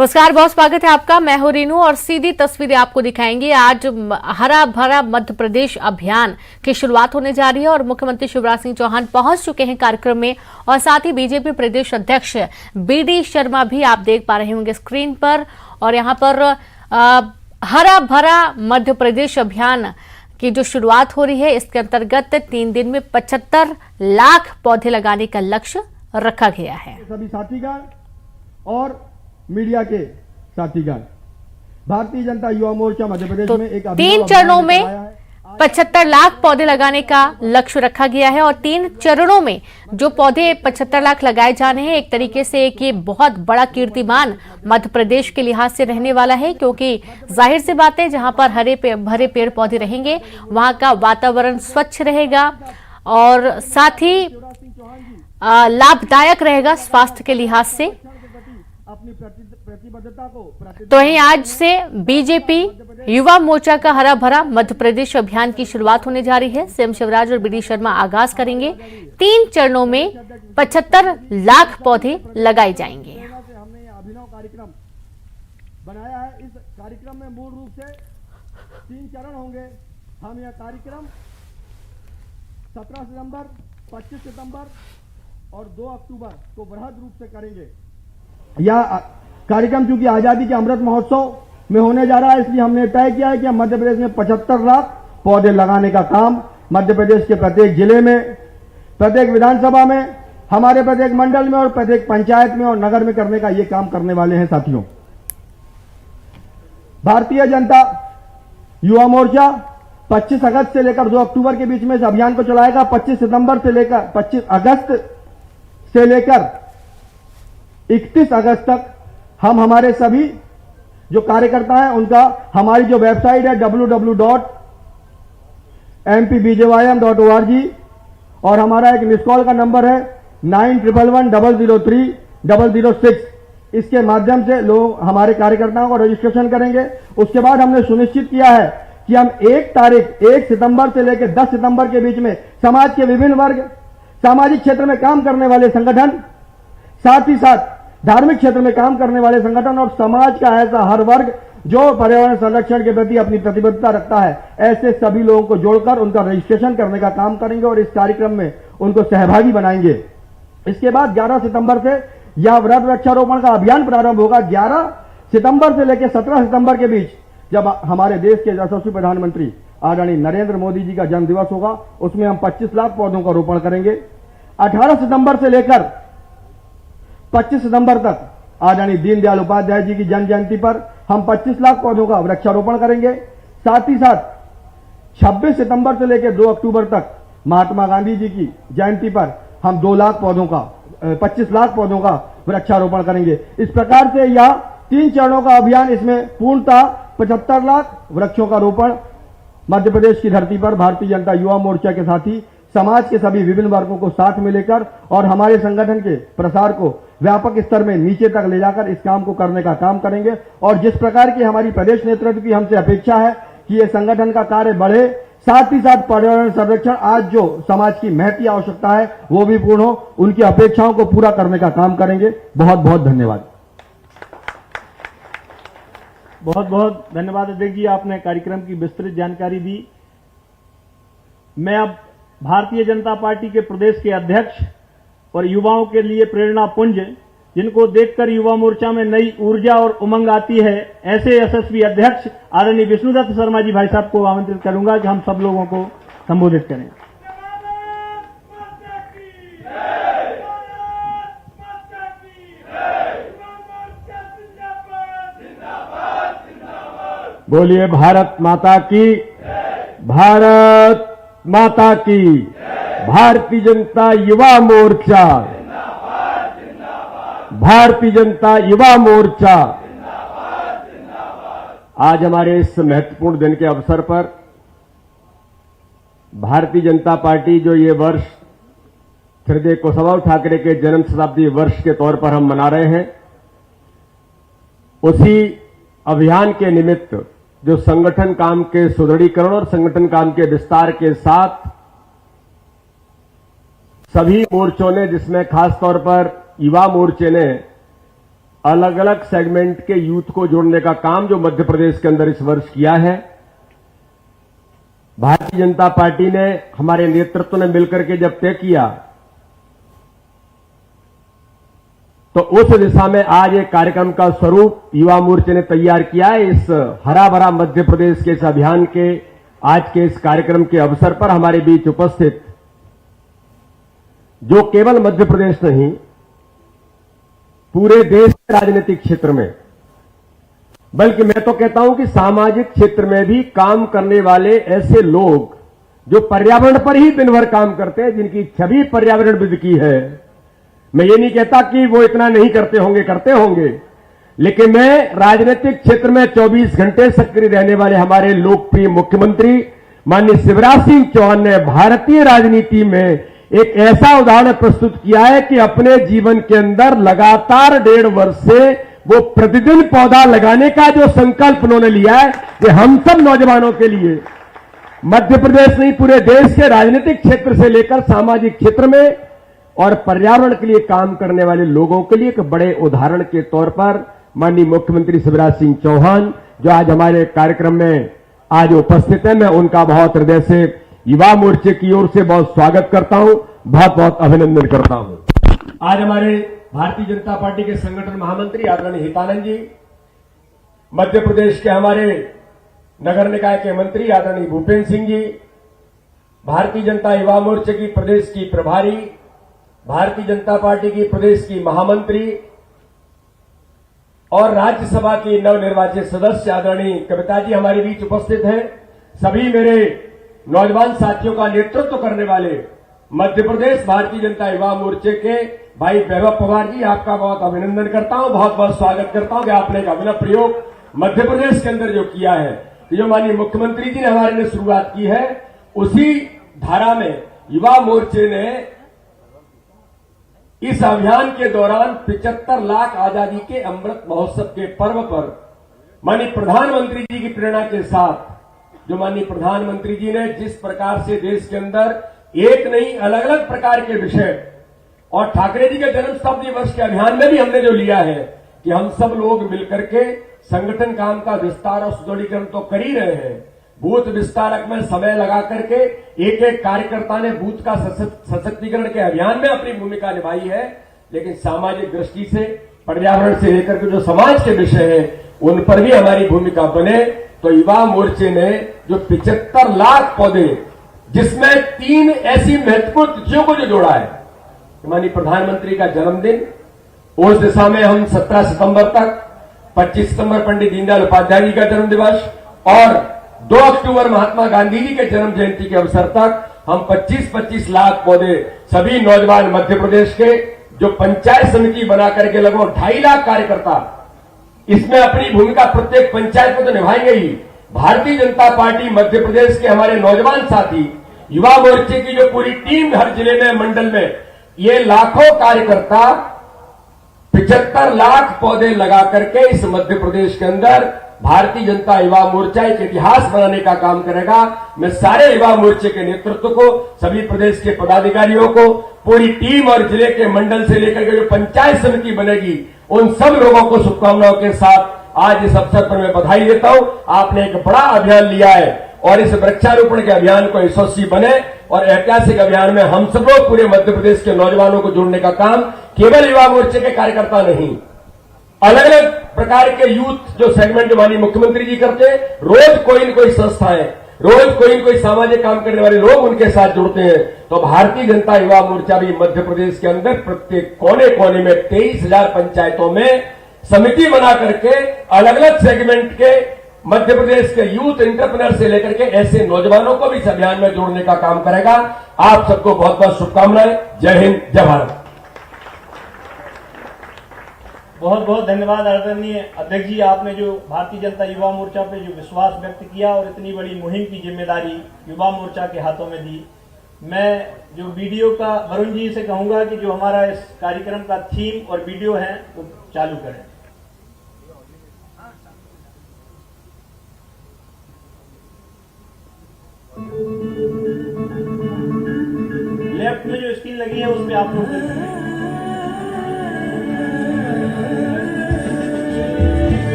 नमस्कार, बहुत स्वागत है आपका। मैं हूं रीनू और सीधी तस्वीरें आपको दिखाएंगे। आज हरा भरा मध्य प्रदेश अभियान की शुरुआत होने जा रही है और मुख्यमंत्री शिवराज सिंह चौहान पहुंच चुके हैं कार्यक्रम में और साथ ही बीजेपी प्रदेश अध्यक्ष बीडी शर्मा भी आप देख पा रहे होंगे स्क्रीन पर। और यहां पर हरा भरा मध्य प्रदेश अभियान की जो शुरुआत हो रही है, इसके अंतर्गत 3 दिन में 75 लाख पौधे लगाने का लक्ष्य रखा गया है। सभी साथीगण और मीडिया के साथीगण, भारतीय जनता युवा मोर्चा मध्य प्रदेश में एक 3 चरणों में 75 लाख पौधे लगाने का लक्ष्य रखा गया है और 3 चरणों में जो पौधे 75 लाख लगाए जाने हैं, एक तरीके से एक ये बहुत बड़ा कीर्तिमान मध्य प्रदेश के लिहाज से रहने वाला है, क्योंकि जाहिर सी बात है जहां पर भरे पेड़ पौधे रहेंगे वहां का वातावरण स्वच्छ रहेगा और साथ ही लाभदायक रहेगा स्वास्थ्य के लिहाज से। अपनी प्रतिबद्धता को तो वहीं आज से बीजेपी युवा मोर्चा का हरा भरा मध्य प्रदेश अभियान की शुरुआत होने जा रही है। सीएम शिवराज और बीडी शर्मा आगाज करेंगे। 3 चरणों में 75 लाख पौधे लगाए जाएंगे। हमने यह अभिनव कार्यक्रम बनाया है। इस कार्यक्रम में मूल रूप से 3 चरण होंगे। हम यह कार्यक्रम 17 सितंबर, 25 सितंबर और 2 अक्टूबर को बृहद रूप से करेंगे। यह कार्यक्रम चूंकि आजादी के अमृत महोत्सव में होने जा रहा है, इसलिए हमने तय किया है कि हम मध्य प्रदेश में 75 लाख पौधे लगाने का काम मध्य प्रदेश के प्रत्येक जिले में, प्रत्येक विधानसभा में, हमारे प्रत्येक मंडल में और प्रत्येक पंचायत में और नगर में करने का ये काम करने वाले हैं। साथियों, भारतीय जनता युवा मोर्चा 25 अगस्त से लेकर 2 अक्टूबर के बीच में इस अभियान को चलाएगा। 25 अगस्त से लेकर 31 अगस्त तक हम हमारे सभी जो कार्यकर्ता हैं उनका, हमारी जो वेबसाइट है www.mpbjym.org और हमारा एक मिस कॉल का नंबर है 9111003006, इसके माध्यम से लोग हमारे कार्यकर्ताओं को रजिस्ट्रेशन करेंगे। उसके बाद हमने सुनिश्चित किया है कि हम 1 सितंबर से लेकर 10 सितंबर के बीच में समाज के विभिन्न वर्ग, सामाजिक क्षेत्र में काम करने वाले संगठन, साथ ही साथ धार्मिक क्षेत्र में काम करने वाले संगठन और समाज का ऐसा हर वर्ग जो पर्यावरण संरक्षण के प्रति अपनी प्रतिबद्धता रखता है, ऐसे सभी लोगों को जोड़कर उनका रजिस्ट्रेशन करने का काम करेंगे और इस कार्यक्रम में उनको सहभागी बनाएंगे। इसके बाद 11 सितंबर से यह वृक्ष वृक्षारोपण का अभियान प्रारंभ होगा। 11 सितंबर से लेकर 17 सितंबर के बीच जब हमारे देश के यशस्वी प्रधानमंत्री आदरणीय नरेंद्र मोदी जी का जन्म दिवस होगा, उसमें हम 25 लाख पौधों का रोपण करेंगे। 18 सितंबर से लेकर 25 सितंबर तक आदरणीय दीनदयाल उपाध्याय जी की जन्म जयंती पर हम 25 लाख पौधों का वृक्षारोपण करेंगे। साथ ही साथ 26 सितंबर से लेकर 2 अक्टूबर तक महात्मा गांधी जी की जयंती पर हम 25 लाख पौधों का वृक्षारोपण करेंगे। इस प्रकार से यह 3 चरणों का अभियान, इसमें पूर्णतः 75 लाख वृक्षों का रोपण मध्य प्रदेश की धरती पर भारतीय जनता युवा मोर्चा के साथ ही समाज के सभी विभिन्न वर्गों को साथ में लेकर और हमारे संगठन के प्रसार को व्यापक स्तर में नीचे तक ले जाकर इस काम को करने का काम करेंगे। और जिस प्रकार की हमारी प्रदेश नेतृत्व की हमसे अपेक्षा है कि ये संगठन का कार्य बढ़े, साथ ही साथ पर्यावरण संरक्षण, आज जो समाज की महती आवश्यकता है वो भी पूर्ण हो, उनकी अपेक्षाओं को पूरा करने का काम करेंगे। बहुत बहुत धन्यवाद। बहुत बहुत धन्यवाद अध्यक्ष जी, आपने कार्यक्रम की विस्तृत जानकारी दी। मैं अब भारतीय जनता पार्टी के प्रदेश के अध्यक्ष और युवाओं के लिए प्रेरणा पुंज, जिनको देखकर युवा मोर्चा में नई ऊर्जा और उमंग आती है, ऐसे यशस्वी अध्यक्ष आदरणीय विष्णुदत्त शर्मा जी भाई साहब को आमंत्रित करूंगा कि हम सब लोगों को संबोधित करें। बोलिए भारत माता की, भारत माता की। भारतीय जनता युवा मोर्चा, भारतीय जनता युवा मोर्चा। आज हमारे इस महत्वपूर्ण दिन के अवसर पर भारतीय जनता पार्टी जो ये वर्ष श्रद्धेय कुशवाहा ठाकरे के जन्म शताब्दी वर्ष के तौर पर हम मना रहे हैं, उसी अभियान के निमित्त जो संगठन काम के सुदृढ़ीकरण और संगठन काम के विस्तार के साथ सभी मोर्चों ने, जिसमें खास तौर पर युवा मोर्चे ने अलग अलग सेगमेंट के यूथ को जोड़ने का काम जो मध्य प्रदेश के अंदर इस वर्ष किया है, भारतीय जनता पार्टी ने, हमारे नेतृत्व ने मिलकर के जब तय किया तो उस दिशा में आज एक कार्यक्रम का स्वरूप युवा मोर्चे ने तैयार किया है। इस हरा भरा मध्य प्रदेश के इस अभियान के आज के इस कार्यक्रम के अवसर पर हमारे बीच उपस्थित जो केवल मध्य प्रदेश नहीं, पूरे देश के राजनीतिक क्षेत्र में, बल्कि मैं तो कहता हूं कि सामाजिक क्षेत्र में भी काम करने वाले ऐसे लोग जो पर्यावरण पर ही दिन भर काम करते हैं, जिनकी छवि पर्यावरणविद की है। मैं ये नहीं कहता कि वो इतना नहीं करते होंगे, लेकिन मैं राजनीतिक क्षेत्र में 24 घंटे सक्रिय रहने वाले हमारे लोकप्रिय मुख्यमंत्री माननीय शिवराज सिंह चौहान ने भारतीय राजनीति में एक ऐसा उदाहरण प्रस्तुत किया है कि अपने जीवन के अंदर लगातार 1.5 वर्ष से वो प्रतिदिन पौधा लगाने का जो संकल्प उन्होंने लिया है, ये हम सब नौजवानों के लिए, मध्य प्रदेश नहीं पूरे देश के राजनीतिक क्षेत्र से लेकर सामाजिक क्षेत्र में और पर्यावरण के लिए काम करने वाले लोगों के लिए एक बड़े उदाहरण के तौर पर माननीय मुख्यमंत्री शिवराज सिंह चौहान जो आज हमारे कार्यक्रम में आज उपस्थित है, मैं उनका बहुत हृदय से युवा मोर्चे की ओर से बहुत स्वागत करता हूं, बहुत बहुत अभिनंदन करता हूं। आज हमारे भारतीय जनता पार्टी के संगठन महामंत्री आदरणीय हितानंद जी, मध्य प्रदेश के हमारे नगर निकाय के मंत्री आदरणीय भूपेंद्र सिंह जी, भारतीय जनता युवा मोर्चे की प्रदेश की प्रभारी, भारतीय जनता पार्टी की प्रदेश की महामंत्री और राज्यसभा की नवनिर्वाचित सदस्य आदरणीय कविता जी हमारे बीच उपस्थित हैं। सभी मेरे नौजवान साथियों का नेतृत्व करने वाले मध्य प्रदेश भारतीय जनता युवा मोर्चे के भाई वैभव पवार जी, आपका बहुत अभिनंदन करता हूं, बहुत बहुत स्वागत करता हूं कि आपने एक अभिनव प्रयोग मध्य प्रदेश के अंदर जो किया है, जो माननीय मुख्यमंत्री जी ने हमारे ने शुरुआत की है, उसी धारा में युवा मोर्चे ने इस अभियान के दौरान 75 लाख आजादी के अमृत महोत्सव के पर्व पर माननीय प्रधानमंत्री जी की प्रेरणा के साथ, जो माननीय प्रधानमंत्री जी ने जिस प्रकार से देश के अंदर एक नहीं अलग अलग प्रकार के विषय, और ठाकरे जी के जन्म शताब्दी वर्ष के अभियान में भी हमने जो लिया है कि हम सब लोग मिलकर के संगठन काम का विस्तार और सुदृढ़ीकरण तो कर ही रहे हैं, बूथ विस्तारक में समय लगा करके एक एक कार्यकर्ता ने बूथ का सशक्तिकरण के अभियान में अपनी भूमिका निभाई है, लेकिन सामाजिक दृष्टि से पर्यावरण से लेकर के जो समाज के विषय हैं उन पर भी हमारी भूमिका बने। तो युवा मोर्चे ने जो 75 लाख पौधे, जिसमें 3 ऐसी महत्वपूर्ण तिथियों को जो जोड़ा है, माननीय प्रधानमंत्री का जन्मदिन, उस दिशा में हम 17 सितंबर तक, 25 सितंबर पंडित दीनदयाल उपाध्याय जी का जन्म दिवस और 2 अक्टूबर महात्मा गांधी जी के जन्म जयंती के अवसर तक हम 25-25 लाख पौधे सभी नौजवान मध्य प्रदेश के जो पंचायत समिति बना करके लगभग 2.5 लाख कार्यकर्ता इसमें अपनी भूमिका प्रत्येक पंचायत में तो निभाएंगे ही। भारतीय जनता पार्टी मध्य प्रदेश के हमारे नौजवान साथी, युवा मोर्चे की जो पूरी टीम हर जिले में, मंडल में, ये लाखों कार्यकर्ता 75 लाख पौधे लगा करके इस मध्य प्रदेश के अंदर भारतीय जनता युवा मोर्चा एक इतिहास बनाने का काम करेगा। मैं सारे युवा मोर्चे के नेतृत्व को, सभी प्रदेश के पदाधिकारियों को, पूरी टीम और जिले के मंडल से लेकर के जो पंचायत समिति बनेगी, उन सब लोगों को शुभकामनाओं के साथ आज इस अवसर पर मैं बधाई देता हूं। आपने एक बड़ा अभियान लिया है और इस वृक्षारोपण के अभियान को यशस्वी बने और ऐतिहासिक अभियान में हम सब लोग पूरे मध्य प्रदेश के नौजवानों को जोड़ने का काम केवल युवा मोर्चे के कार्यकर्ता नहीं, अलग अलग प्रकार के यूथ जो सेगमेंट माननीय मुख्यमंत्री जी करते हैं, रोज कोई न कोई संस्थाएं, रोज कोई न कोई सामाजिक काम करने वाले लोग उनके साथ जुड़ते हैं। तो भारतीय जनता युवा मोर्चा भी मध्य प्रदेश के अंदर प्रत्येक कोने कोने में 23,000 पंचायतों में समिति बना करके अलग अलग सेगमेंट के मध्य प्रदेश के यूथ एंटरप्रेन्योर से लेकर के ऐसे नौजवानों को भी इस अभियान में जोड़ने का काम करेगा। आप सबको बहुत बहुत शुभकामनाएं। जय हिंद, जय भारत। बहुत बहुत धन्यवाद आदरणीय अध्यक्ष जी, आपने जो भारतीय जनता युवा मोर्चा पे जो विश्वास व्यक्त किया और इतनी बड़ी मुहिम की जिम्मेदारी युवा मोर्चा के हाथों में दी। मैं जो वीडियो का वरुण जी से कहूंगा कि जो हमारा इस कार्यक्रम का थीम और वीडियो है वो चालू करें। लेफ्ट में जो स्क्रीन लगी है उस पर आप लोग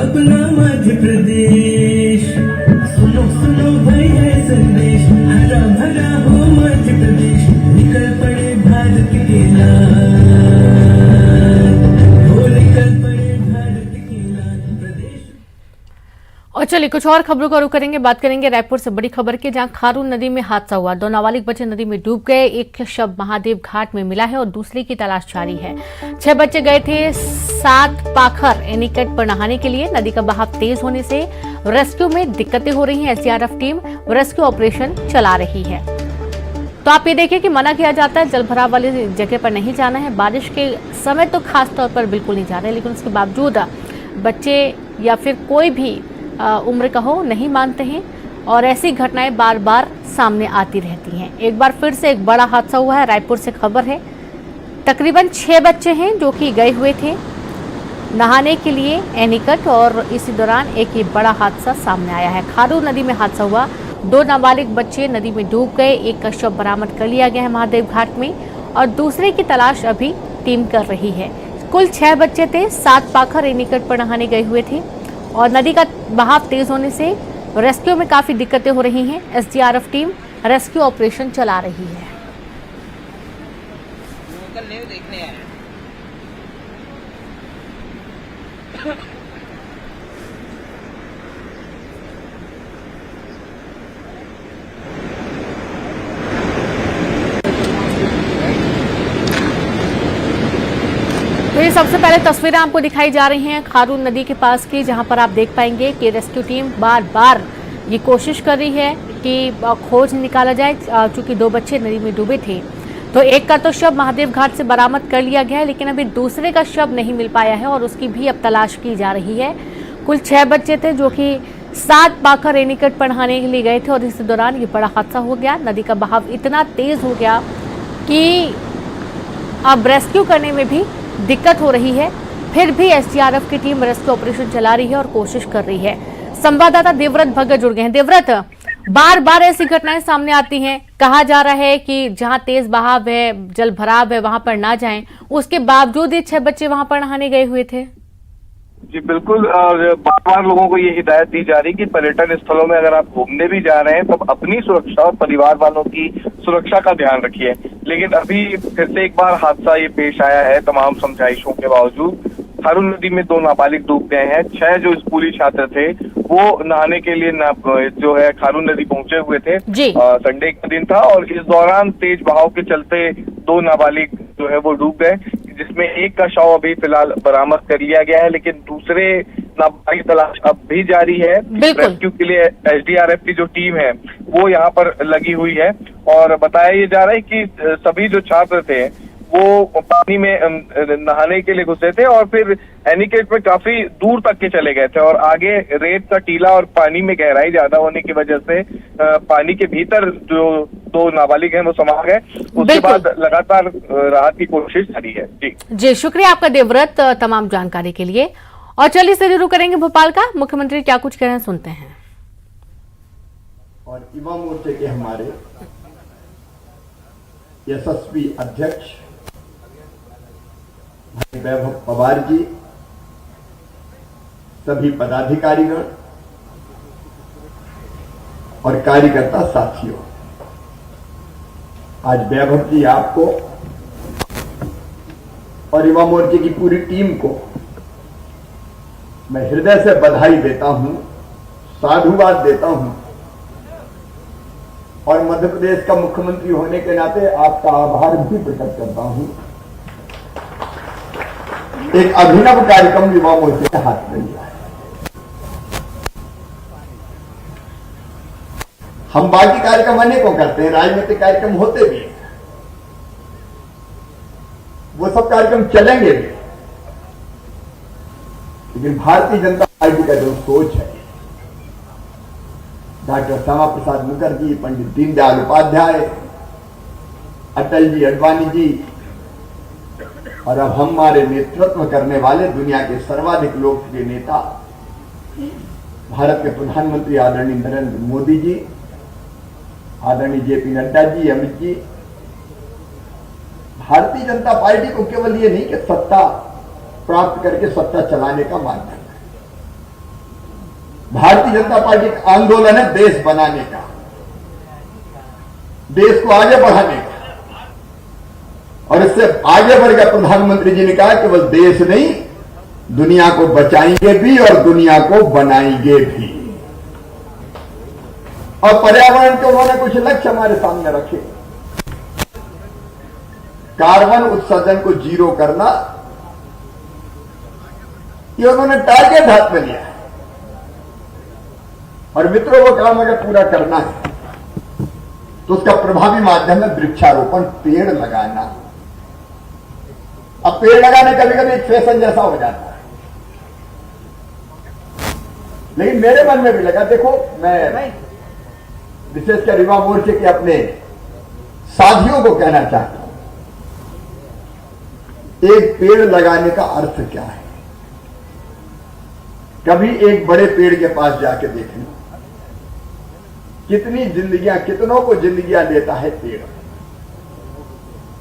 अपना मध्य प्रदेश। सुनो सुनो भाई है संदेश, हरा भरा हो मध्य प्रदेश, निकल पड़े भारत के लाल, हो निकल पड़े भारत के लाल प्रदेश। और चलिए कुछ और खबरों का रुख करेंगे। बात करेंगे रायपुर से बड़ी खबर की, जहां खारून नदी में हादसा हुआ। 2 नाबालिग बच्चे नदी में डूब गए। एक शव महादेव घाट में मिला है और दूसरे की तलाश जारी है। 6 बच्चे गए थे 7 पाखर एनीकट पर नहाने के लिए। नदी का बहाव तेज होने से रेस्क्यू में दिक्कतें हो रही हैं। एसडीआरएफ टीम रेस्क्यू ऑपरेशन चला रही है। तो आप ये देखिए कि मना किया जाता है जल भराव वाली जगह पर नहीं जाना है। बारिश के समय तो खास तौर पर बिल्कुल नहीं जा रहे, लेकिन उसके बावजूद बच्चे या फिर कोई भी उम्र का हो नहीं मानते हैं और ऐसी घटनाएं बार बार सामने आती रहती हैं। एक बार फिर से एक बड़ा हादसा हुआ है। रायपुर से खबर है, तकरीबन 6 बच्चे हैं जो कि गए हुए थे नहाने के लिए एनीकट, और इसी दौरान एक ही बड़ा हादसा सामने आया है। खारून नदी में हादसा हुआ। 2 नाबालिग बच्चे नदी में डूब गए। एक का शव बरामद कर लिया गया है महादेव घाट में और दूसरे की तलाश अभी टीम कर रही है। कुल 6 बच्चे थे। 7 पाखर एनीकट पर नहाने गए हुए थे और नदी का बहाव तेज होने से रेस्क्यू में काफी दिक्कतें हो रही हैं। एसडीआरएफ टीम रेस्क्यू ऑपरेशन चला रही है। देखने आए। तो ये सबसे पहले तस्वीरें आपको दिखाई जा रही हैं खारून नदी के पास की, जहां पर आप देख पाएंगे कि रेस्क्यू टीम बार बार ये कोशिश कर रही है कि खोज निकाला जाए, चूंकि 2 बच्चे नदी में डूबे थे। तो एक का तो शव महादेव घाट से बरामद कर लिया गया है, लेकिन अभी दूसरे का शव नहीं मिल पाया है और उसकी भी अब तलाश की जा रही है। कुल 6 बच्चे थे जो कि 7 पाखर एनीकट पर नहाने के लिए गए थे और इस दौरान ये बड़ा हादसा हो गया। नदी का बहाव इतना तेज हो गया कि अब रेस्क्यू करने में भी दिक्कत हो रही है। फिर भी एसडीआरएफ की टीम रेस्क्यू ऑपरेशन चला रही है और कोशिश कर रही है। संवाददाता देवव्रत भगत जुड़ गए हैं। देवव्रत, बार बार ऐसी घटनाएं सामने आती हैं। कहा जा रहा है कि जहां तेज बहाव है, जल भराव है, वहां पर ना जाएं। उसके बावजूद ये 6 बच्चे वहां पर नहाने गए हुए थे। जी बिल्कुल, बार बार लोगों को ये हिदायत दी जा रही कि पर्यटन स्थलों में अगर आप घूमने भी जा रहे हैं तो अपनी सुरक्षा और परिवार वालों की सुरक्षा का ध्यान रखिए। लेकिन अभी फिर से एक बार हादसा ये पेश आया है। तमाम समझाइशों के बावजूद खारून नदी में 2 नाबालिग डूब गए हैं। 6 जो स्कूली छात्र थे वो नहाने के लिए जो है खारून नदी पहुंचे हुए थे। संडे का दिन था और इस दौरान तेज बहाव के चलते 2 नाबालिग जो है वो डूब गए, जिसमें एक का शव अभी फिलहाल बरामद कर लिया गया है, लेकिन दूसरे नाबालिग तलाश अब भी जारी है। रेस्क्यू के लिए एसडीआरएफ की जो टीम है वो यहाँ पर लगी हुई है और बताया ये जा रहा है कि सभी जो छात्र थे वो पानी में नहाने के लिए घुसे थे और फिर एनीकट में काफी दूर तक के चले गए थे और आगे रेत का टीला और पानी में गहराई ज्यादा होने की वजह से पानी के भीतर जो 2 नाबालिग हैं वो समा गए। उसके बाद लगातार राहत की कोशिश जारी है। जी शुक्रिया आपका देवव्रत तमाम जानकारी के लिए। और चलिए से शुरू करेंगे भोपाल का। मुख्यमंत्री क्या कुछ कह रहे हैं, सुनते हैं। और युवा मोर्चे के हमारे यशस्वी अध्यक्ष भाई वैभव पवार जी, सभी पदाधिकारीगण और कार्यकर्ता साथियों, आज वैभव जी आपको और युवा मोर्चे की पूरी टीम को मैं हृदय से बधाई देता हूं, साधुवाद देता हूं और मध्य प्रदेश का मुख्यमंत्री होने के नाते आपका आभार भी प्रकट करता हूं। एक अभिनव कार्यक्रम युवा मोर्चे के हाथ में लिया है। हम बाकी कार्यक्रम अनेकों करते हैं, राजनीतिक कार्यक्रम होते भी हैं, वो सब कार्यक्रम चलेंगे भी, लेकिन भारतीय जनता पार्टी का जो सोच है, डॉक्टर श्यामा प्रसाद मुखर्जी, पंडित दीनदयाल उपाध्याय, अटल जी, अडवाणी जी और अब हमारे नेतृत्व करने वाले दुनिया के सर्वाधिक लोकप्रिय नेता भारत के प्रधानमंत्री आदरणीय नरेंद्र मोदी जी, आदरणीय जेपी नड्डा जी, अमित जी, भारतीय जनता पार्टी को केवल ये नहीं कि सत्ता प्राप्त करके सत्ता चलाने का माध्यम है, भारतीय जनता पार्टी का आंदोलन है देश बनाने का, देश को आगे बढ़ाने का। और इससे आगे बढ़ गया प्रधानमंत्री जी ने कहा केवल देश नहीं, दुनिया को बचाएंगे भी और दुनिया को बनाएंगे भी। और पर्यावरण के उन्होंने कुछ लक्ष्य हमारे सामने रखे। कार्बन उत्सर्जन को जीरो करना, ये उन्होंने टारगेट हाथ में लिया है। और मित्रों, वो काम अगर पूरा करना है तो उसका प्रभावी माध्यम है वृक्षारोपण, पेड़ लगाना। अब पेड़ लगाने कभी कभी एक फैशन जैसा हो जाता है, लेकिन मेरे मन में भी लगा, देखो मैं विशेषकर युवा मोर्चे के अपने साथियों को कहना चाहता हूं, एक पेड़ लगाने का अर्थ क्या है। कभी एक बड़े पेड़ के पास जाके देखना, कितनी जिंदगियां, कितनों को जिंदगियां देता है पेड़।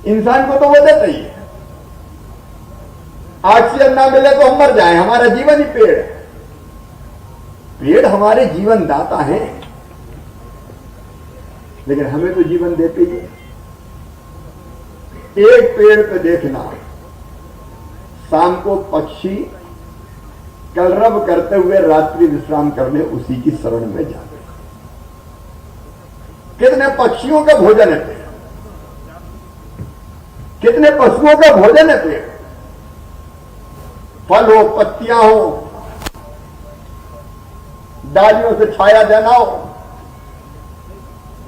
इंसान को तो वो देता ही है, ऑक्सीजन ना मिले तो हम मर जाएं, हमारा जीवन ही पेड़ है। पेड़ हमारे जीवन दाता हैं, लेकिन हमें तो जीवन देते ही है। एक पेड़ पे देखना, शाम को पक्षी कलरव करते हुए रात्रि विश्राम करने उसी की शरण में जाते। कितने पक्षियों का भोजन है पेड़, कितने पशुओं का भोजन है पेड़। फल हो, पत्तियां हो, डालियों से छाया देना हो।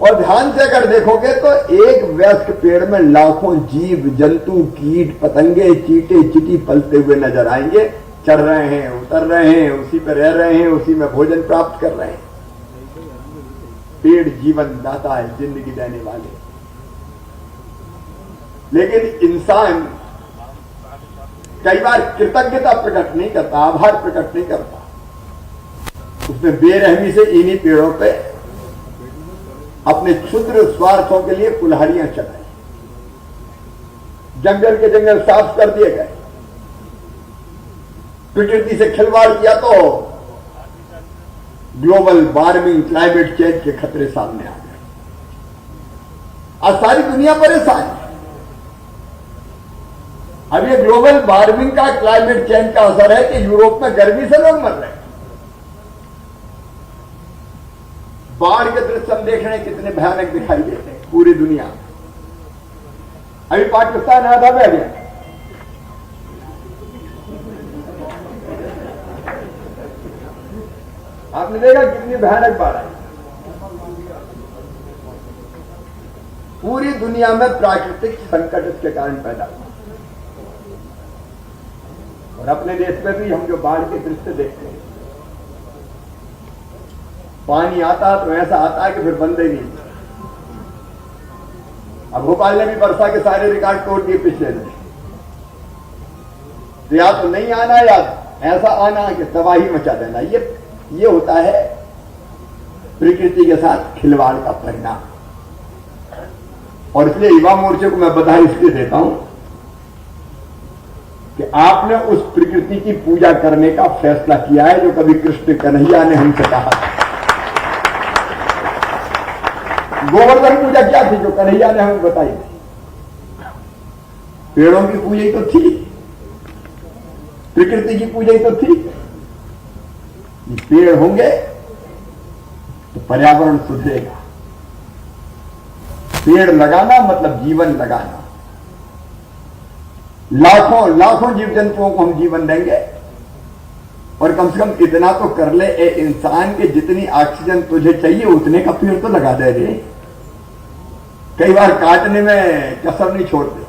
और ध्यान से अगर देखोगे तो एक वयस्क पेड़ में लाखों जीव जंतु, कीट पतंगे, चींटे चींटी पलते हुए नजर आएंगे। चढ़ रहे हैं, उतर रहे हैं, उसी पर रह रहे हैं, उसी में भोजन प्राप्त कर रहे हैं। पेड़ जीवन दाता है, जिंदगी देने वाले। लेकिन इंसान कई बार कृतज्ञता प्रकट नहीं करता, आभार प्रकट नहीं करता। उसने बेरहमी से इन्हीं पेड़ों पे अपने क्षुद्र स्वार्थों के लिए कुल्हाड़ियां चलाई, जंगल के जंगल साफ कर दिए गए, प्रकृति से खिलवाड़ किया तो ग्लोबल वार्मिंग, क्लाइमेट चेंज के खतरे सामने आ गए। आज सारी दुनिया परेशान है। अब ये ग्लोबल वार्मिंग का, क्लाइमेट चेंज का असर है कि यूरोप में गर्मी से लोग मर रहे हैं। बाढ़ के दृश्य हम देख रहे हैं, कितने भयानक दिखाई देते हैं पूरी दुनिया में। अभी पाकिस्तान आधा बह गया, आपने देखा कितनी भयानक बाढ़ है। पूरी दुनिया में प्राकृतिक संकट इसके कारण पैदा हुआ। और अपने देश में भी हम जो बाढ़ के दृश्य देखते हैं, पानी आता तो ऐसा आता है कि फिर बंद ही नहीं। अब भोपाल ने भी वर्षा के सारे रिकॉर्ड तोड़ दिए पिछले दिन। तो या तो नहीं आना या ऐसा आना कि तबाही मचा देना। ये होता है प्रकृति के साथ खिलवाड़ का परिणाम। और इसलिए युवा मोर्चे को मैं बधाई इसलिए देता हूं कि आपने उस प्रकृति की पूजा करने का फैसला किया है जो कभी कृष्ण कन्हैया ने हमसे कहा था। गोवर्धन पूजा क्या थी जो कन्हैया ने हमें बताई थी? पेड़ों की पूजा ही तो थी, प्रकृति की पूजा ही तो थी। पेड़ होंगे तो पर्यावरण सुधरेगा। पेड़ लगाना मतलब जीवन लगाना। लाखों लाखों जीव जंतुओं को हम जीवन देंगे। और कम से कम इतना तो कर ले, ए इंसान के जितनी ऑक्सीजन तुझे चाहिए उतने का पेड़ तो लगा दे रे। कई बार काटने में कसर नहीं छोड़ते।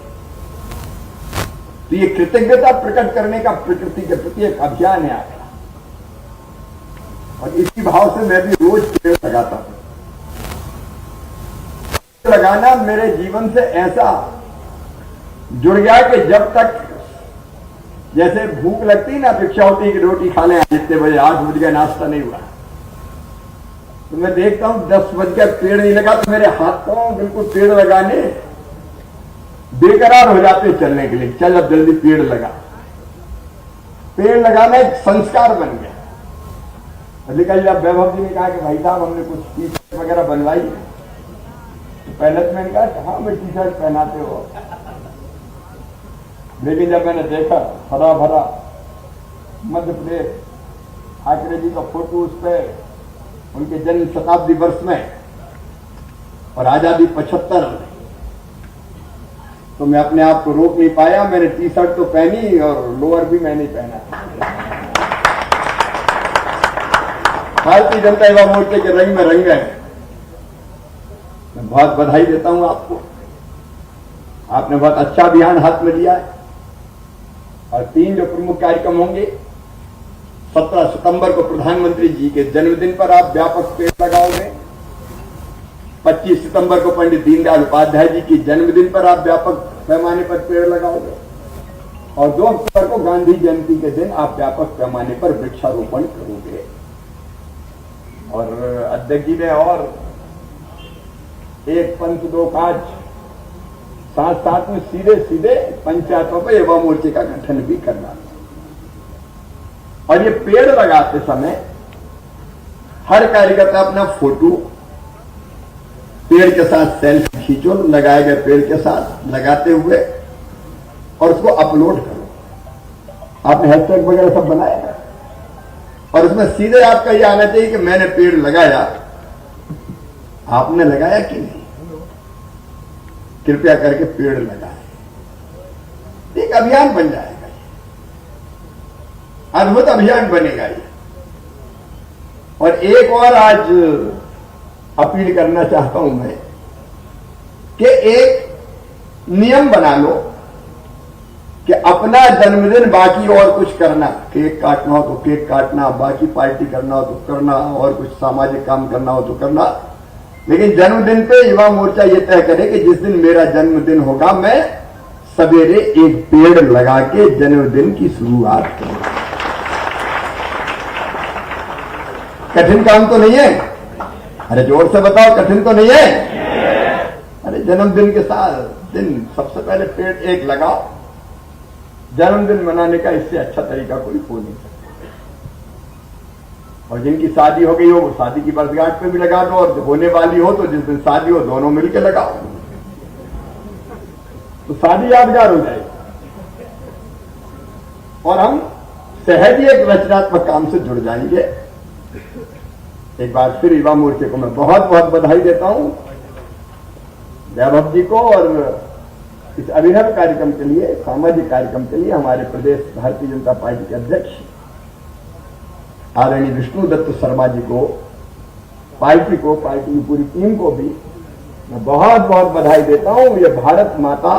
तो ये कृतज्ञता प्रकट करने का प्रकृति के प्रति एक अभियान है आपका। और इसी भाव से मैं भी रोज पेड़ लगाता हूं। लगाना मेरे जीवन से ऐसा जुड़ गया कि जब तक जैसे भूख लगती ना, अपेक्षा होती है कि रोटी खा लें, जितने बजे 8 बज गए नाश्ता नहीं हुआ, तो मैं देखता हूं 10 बज गए पेड़ नहीं लगा तो मेरे हाथ पांव बिल्कुल पेड़ लगाने बेकरार हो जाते चलने के लिए। चल अब जल्दी पेड़ लगा। पेड़ लगाना एक संस्कार बन गया। लेकिन जब वैभव जी ने कहा कि भाई साहब हमने कुछ टी शर्ट वगैरह बनवाई है, तो पहले तो मैंने कहा हाँ मैं टी शर्ट पहनाते हो, लेकिन जब मैंने देखा हरा भरा मध्य प्रदेश, ठाकरे जी का फोटो उस पर, उनके जन्म शताब्दी वर्ष में और आजादी 75, तो मैं अपने आप को रोक नहीं पाया। मैंने टी शर्ट तो पहनी और लोअर भी मैं नहीं पहना। भारतीय जनता युवा मोर्चे के रंग में रंग गए। मैं बहुत बधाई देता हूं आपको, आपने बहुत अच्छा अभियान हाथ में लिया है। और 3 जो प्रमुख कार्यक्रम होंगे, 17 सितंबर को प्रधानमंत्री जी के जन्मदिन पर आप व्यापक पेड़ लगाओगे, 25 सितंबर को पंडित दीनदयाल उपाध्याय जी के जन्मदिन पर आप व्यापक पैमाने पर पेड़ लगाओगे, और 2 अक्टूबर को गांधी जयंती के दिन आप व्यापक पैमाने पर वृक्षारोपण करोगे। और अध्यक्ष जी ने और एक पंथ 2 काज, साथ साथ में सीधे सीधे पंचायतों पर युवा मोर्चे का गठन भी करना। और ये पेड़ लगाते समय हर कार्यकर्ता अपना फोटो पेड़ के साथ सेल्फी खींचो, लगाए गए पेड़ के साथ लगाते हुए, और उसको अपलोड करो। आपने हैशटैग वगैरह सब बनाया है, और उसमें सीधे आपका ये आना चाहिए कि मैंने पेड़ लगाया, आपने लगाया कि नहीं, कृपया करके पेड़ लगाए। एक अभियान बन जाएगा, अद्भुत अभियान बनेगा ये। और एक और आज अपील करना चाहता हूं मैं कि एक नियम बना लो कि अपना जन्मदिन, बाकी और कुछ करना, केक काटना हो तो केक काटना, बाकी पार्टी करना हो तो करना, और कुछ सामाजिक काम करना हो तो करना, लेकिन जन्मदिन पे युवा मोर्चा ये तय करे कि जिस दिन मेरा जन्मदिन होगा मैं सवेरे एक पेड़ लगा के जन्मदिन की शुरुआत करूं। कठिन काम तो नहीं है, अरे जोर से बताओ, कठिन तो नहीं है। अरे जन्मदिन के साथ दिन सबसे पहले पेड़ एक लगाओ। जन्मदिन मनाने का इससे अच्छा तरीका कोई हो नहीं सकता। और जिनकी शादी हो गई हो वो शादी की वर्षगांठ पे भी लगा दो, और होने वाली हो तो जिस दिन शादी हो दोनों मिलकर लगाओ, तो शादी यादगार हो जाएगी। और हम सहज ही एक रचनात्मक काम से जुड़ जाएंगे। एक बार फिर युवा मोर्चे को मैं बहुत बहुत बधाई देता हूं, वैभव जी को, और इस अभिनव कार्यक्रम के लिए, सामाजिक कार्यक्रम के लिए हमारे प्रदेश भारतीय जनता पार्टी के अध्यक्ष आदरणीय विष्णु दत्त शर्मा जी को, पार्टी को, पार्टी की पूरी टीम को भी मैं बहुत बहुत बधाई देता हूं। ये भारत माता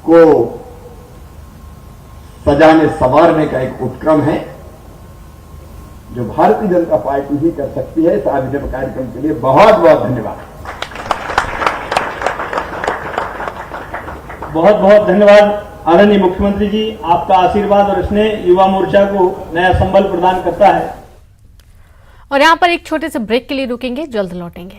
को सजाने संवारने का एक उपक्रम है जो भारतीय जनता पार्टी ही कर सकती है। इस अभिनव कार्यक्रम के लिए बहुत बहुत धन्यवाद। बहुत बहुत धन्यवाद आदरणीय मुख्यमंत्री जी, आपका आशीर्वाद और स्नेह युवा मोर्चा को नया संबल प्रदान करता है। और यहाँ पर एक छोटे से ब्रेक के लिए रुकेंगे, जल्द लौटेंगे।